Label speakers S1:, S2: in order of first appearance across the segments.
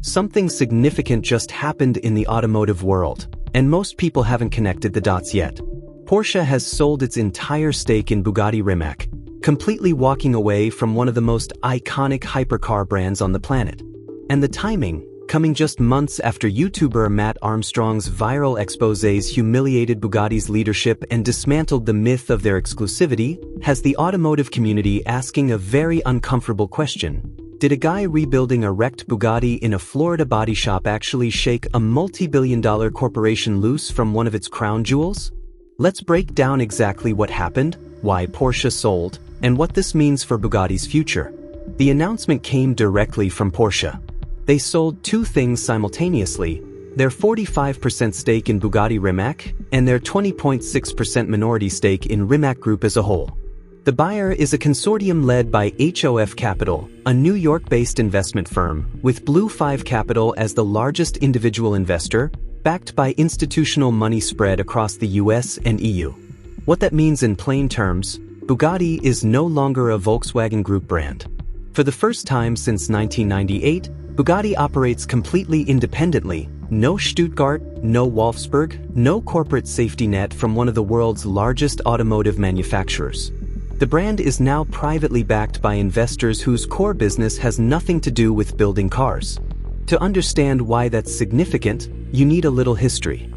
S1: Something significant just happened in the automotive world, and most people haven't connected the dots yet. Porsche has sold its entire stake in Bugatti Rimac, completely walking away from one of the most iconic hypercar brands on the planet. And the timing, coming just months after YouTuber Matt Armstrong's viral exposés humiliated Bugatti's leadership and dismantled the myth of their exclusivity, has the automotive community asking a very uncomfortable question. Did a guy rebuilding a wrecked Bugatti in a Florida body shop actually shake a multi-billion-dollar corporation loose from one of its crown jewels? Let's break down exactly what happened, why Porsche sold, and what this means for Bugatti's future. The announcement came directly from Porsche. They sold two things simultaneously: their 45% stake in Bugatti Rimac and their 20.6% minority stake in Rimac Group as a whole. The buyer is a consortium led by HOF Capital, a New York-based investment firm, with Blue 5 Capital as the largest individual investor, backed by institutional money spread across the US and EU. What that means in plain terms, Bugatti is no longer a Volkswagen Group brand. For the first time since 1998, Bugatti operates completely independently. No Stuttgart, no Wolfsburg, no corporate safety net from one of the world's largest automotive manufacturers. The brand is now privately backed by investors whose core business has nothing to do with building cars. To understand why that's significant, you need a little history.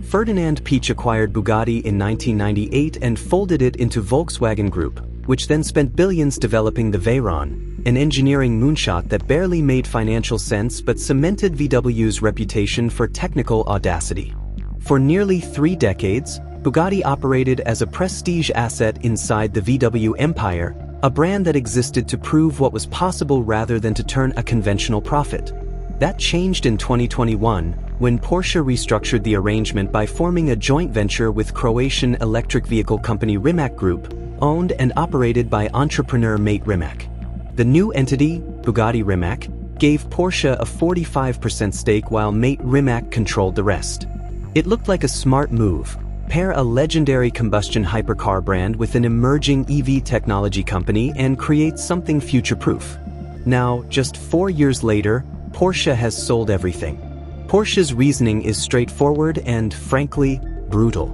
S1: Ferdinand Piëch acquired Bugatti in 1998 and folded it into Volkswagen Group, which then spent billions developing the Veyron, an engineering moonshot that barely made financial sense but cemented VW's reputation for technical audacity. For nearly 3 decades, Bugatti operated as a prestige asset inside the VW empire, a brand that existed to prove what was possible rather than to turn a conventional profit. That changed in 2021, when Porsche restructured the arrangement by forming a joint venture with Croatian electric vehicle company Rimac Group, owned and operated by entrepreneur Mate Rimac. The new entity, Bugatti Rimac, gave Porsche a 45% stake while Mate Rimac controlled the rest. It looked like a smart move. Pair a legendary combustion hypercar brand with an emerging EV technology company and create something future-proof. Now, just 4 years later, Porsche has sold everything. Porsche's reasoning is straightforward and, frankly, brutal.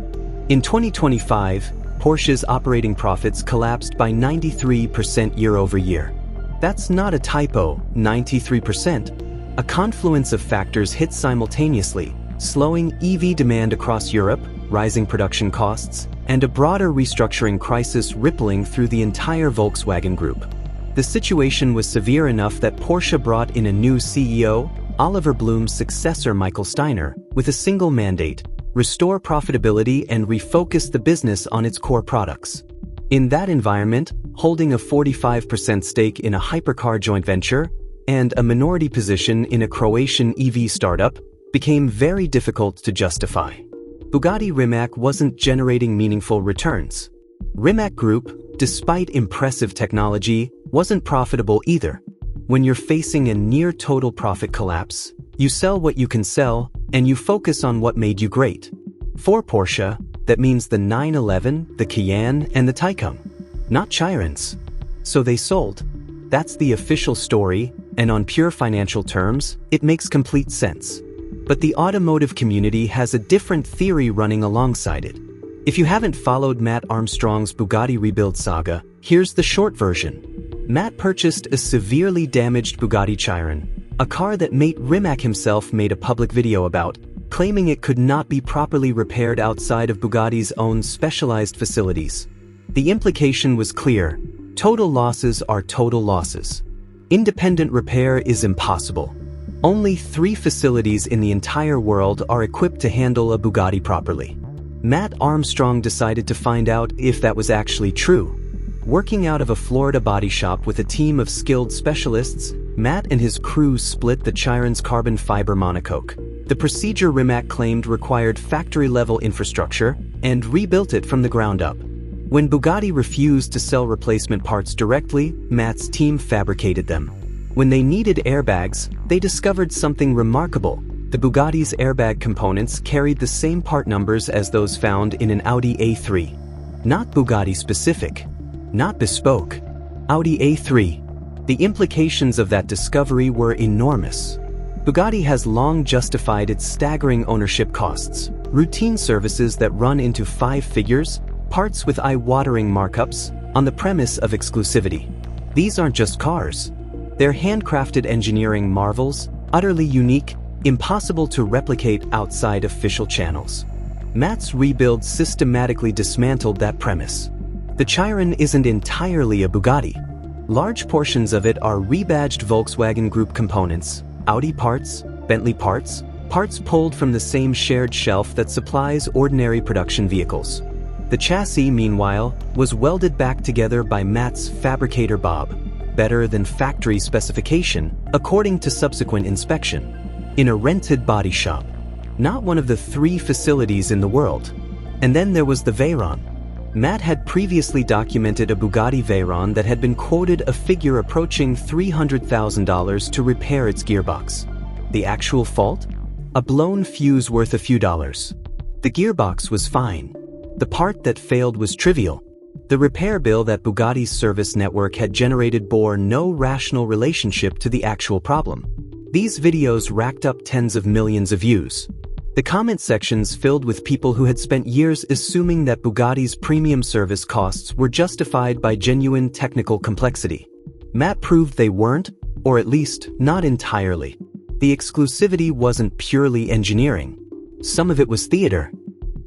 S1: In 2025, Porsche's operating profits collapsed by 93% year-over-year. That's not a typo, 93%. A confluence of factors hit simultaneously: slowing EV demand across Europe, rising production costs, and a broader restructuring crisis rippling through the entire Volkswagen Group. The situation was severe enough that Porsche brought in a new CEO, Oliver Blume's successor Michael Steiner, with a single mandate: restore profitability and refocus the business on its core products. In that environment, holding a 45% stake in a hypercar joint venture and a minority position in a Croatian EV startup became very difficult to justify. Bugatti Rimac wasn't generating meaningful returns. Rimac Group, despite impressive technology, wasn't profitable either. When you're facing a near-total profit collapse, you sell what you can sell, and you focus on what made you great. For Porsche, that means the 911, the Cayenne, and the Taycan, not Chiron's. So they sold. That's the official story, and on pure financial terms, it makes complete sense. But the automotive community has a different theory running alongside it. If you haven't followed Matt Armstrong's Bugatti rebuild saga, here's the short version. Matt purchased a severely damaged Bugatti Chiron, a car that Mate Rimac himself made a public video about, claiming it could not be properly repaired outside of Bugatti's own specialized facilities. The implication was clear: total losses are total losses. Independent repair is impossible. Only 3 facilities in the entire world are equipped to handle a Bugatti properly. Matt Armstrong decided to find out if that was actually true. Working out of a Florida body shop with a team of skilled specialists, Matt and his crew split the Chiron's carbon fiber monocoque. The procedure Rimac claimed required factory-level infrastructure, and rebuilt it from the ground up. When Bugatti refused to sell replacement parts directly, Matt's team fabricated them. When they needed airbags, they discovered something remarkable. The Bugatti's airbag components carried the same part numbers as those found in an Audi A3. Not Bugatti-specific. Not bespoke. Audi A3. The implications of that discovery were enormous. Bugatti has long justified its staggering ownership costs, routine services that run into 5 figures, parts with eye-watering markups, on the premise of exclusivity. These aren't just cars. They're handcrafted engineering marvels, utterly unique, impossible to replicate outside official channels. Matt's rebuild systematically dismantled that premise. The Chiron isn't entirely a Bugatti. Large portions of it are rebadged Volkswagen Group components, Audi parts, Bentley parts, parts pulled from the same shared shelf that supplies ordinary production vehicles. The chassis, meanwhile, was welded back together by Matt's fabricator Bob, better than factory specification, according to subsequent inspection, in a rented body shop, not one of the 3 facilities in the world. And then there was the Veyron. Matt had previously documented a Bugatti Veyron that had been quoted a figure approaching $300,000 to repair its gearbox. The actual fault? A blown fuse worth a few dollars. The gearbox was fine. The part that failed was trivial. The repair bill that Bugatti's service network had generated bore no rational relationship to the actual problem. These videos racked up tens of millions of views. The comment sections filled with people who had spent years assuming that Bugatti's premium service costs were justified by genuine technical complexity. Matt proved they weren't, or at least not entirely. The exclusivity wasn't purely engineering. Some of it was theater.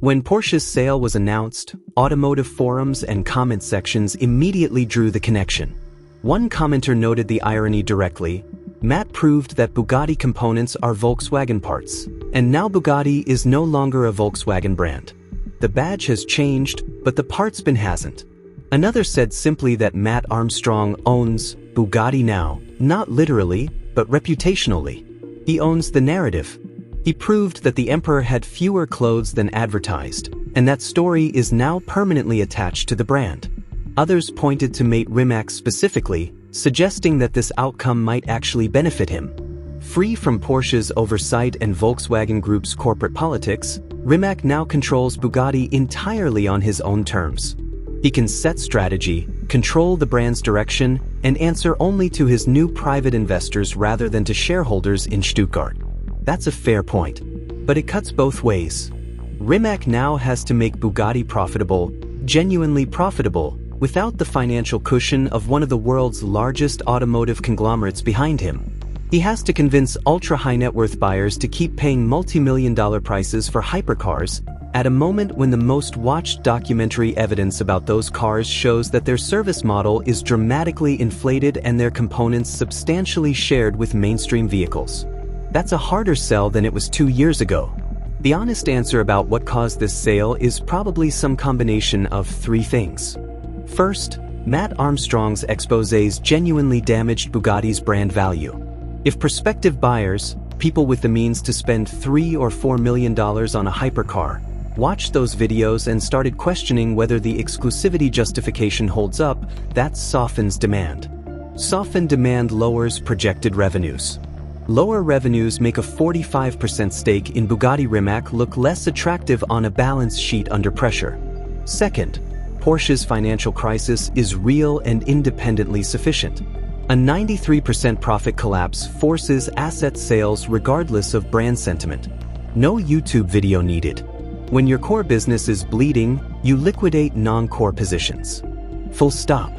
S1: When Porsche's sale was announced, automotive forums and comment sections immediately drew the connection. One commenter noted the irony directly. Matt proved that Bugatti components are Volkswagen parts, and now Bugatti is no longer a Volkswagen brand. The badge has changed, but the parts bin hasn't. Another said simply that Matt Armstrong owns Bugatti now, not literally, but reputationally. He owns the narrative. He proved that the emperor had fewer clothes than advertised, and that story is now permanently attached to the brand. Others pointed to mate Rimac specifically, suggesting that this outcome might actually benefit him. Free from Porsche's oversight and Volkswagen Group's corporate politics, Rimac now controls Bugatti entirely on his own terms. He can set strategy, control the brand's direction, and answer only to his new private investors rather than to shareholders in Stuttgart. That's a fair point, but it cuts both ways. Rimac now has to make Bugatti profitable, genuinely profitable, without the financial cushion of one of the world's largest automotive conglomerates behind him. He has to convince ultra-high net worth buyers to keep paying multi-million-dollar prices for hypercars at a moment when the most watched documentary evidence about those cars shows that their service model is dramatically inflated and their components substantially shared with mainstream vehicles. That's a harder sell than it was 2 years ago. The honest answer about what caused this sale is probably some combination of 3 things. First, Matt Armstrong's exposés genuinely damaged Bugatti's brand value. If prospective buyers, people with the means to spend $3 or $4 million on a hypercar, watched those videos and started questioning whether the exclusivity justification holds up, that softens demand. Softened demand lowers projected revenues. Lower revenues make a 45% stake in Bugatti Rimac look less attractive on a balance sheet under pressure. Second, Porsche's financial crisis is real and independently sufficient. A 93% profit collapse forces asset sales regardless of brand sentiment. No YouTube video needed. When your core business is bleeding, you liquidate non-core positions. Full stop.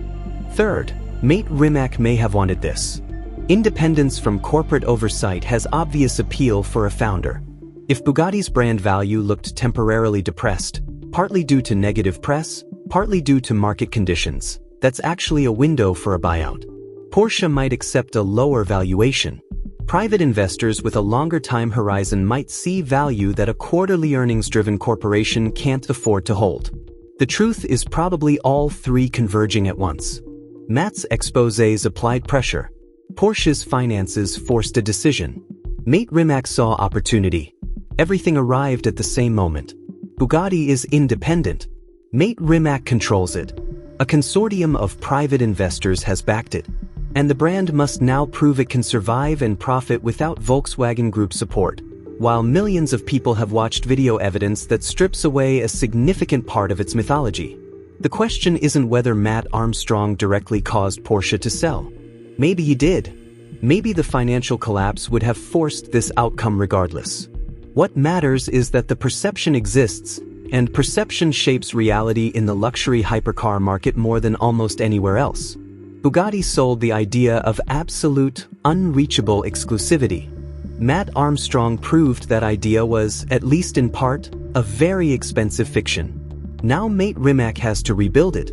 S1: Third, mate Rimac may have wanted this. Independence from corporate oversight has obvious appeal for a founder. If Bugatti's brand value looked temporarily depressed, partly due to negative press, partly due to market conditions, that's actually a window for a buyout. Porsche might accept a lower valuation. Private investors with a longer time horizon might see value that a quarterly earnings-driven corporation can't afford to hold. The truth is probably all 3 converging at once. Matt's exposés applied pressure. Porsche's finances forced a decision. Mate Rimac saw opportunity. Everything arrived at the same moment. Bugatti is independent. Mate Rimac controls it. A consortium of private investors has backed it. And the brand must now prove it can survive and profit without Volkswagen Group support, while millions of people have watched video evidence that strips away a significant part of its mythology. The question isn't whether Matt Armstrong directly caused Porsche to sell. Maybe he did. Maybe the financial collapse would have forced this outcome regardless. What matters is that the perception exists, and perception shapes reality in the luxury hypercar market more than almost anywhere else. Bugatti sold the idea of absolute, unreachable exclusivity. Matt Armstrong proved that idea was, at least in part, a very expensive fiction. Now Mate Rimac has to rebuild it,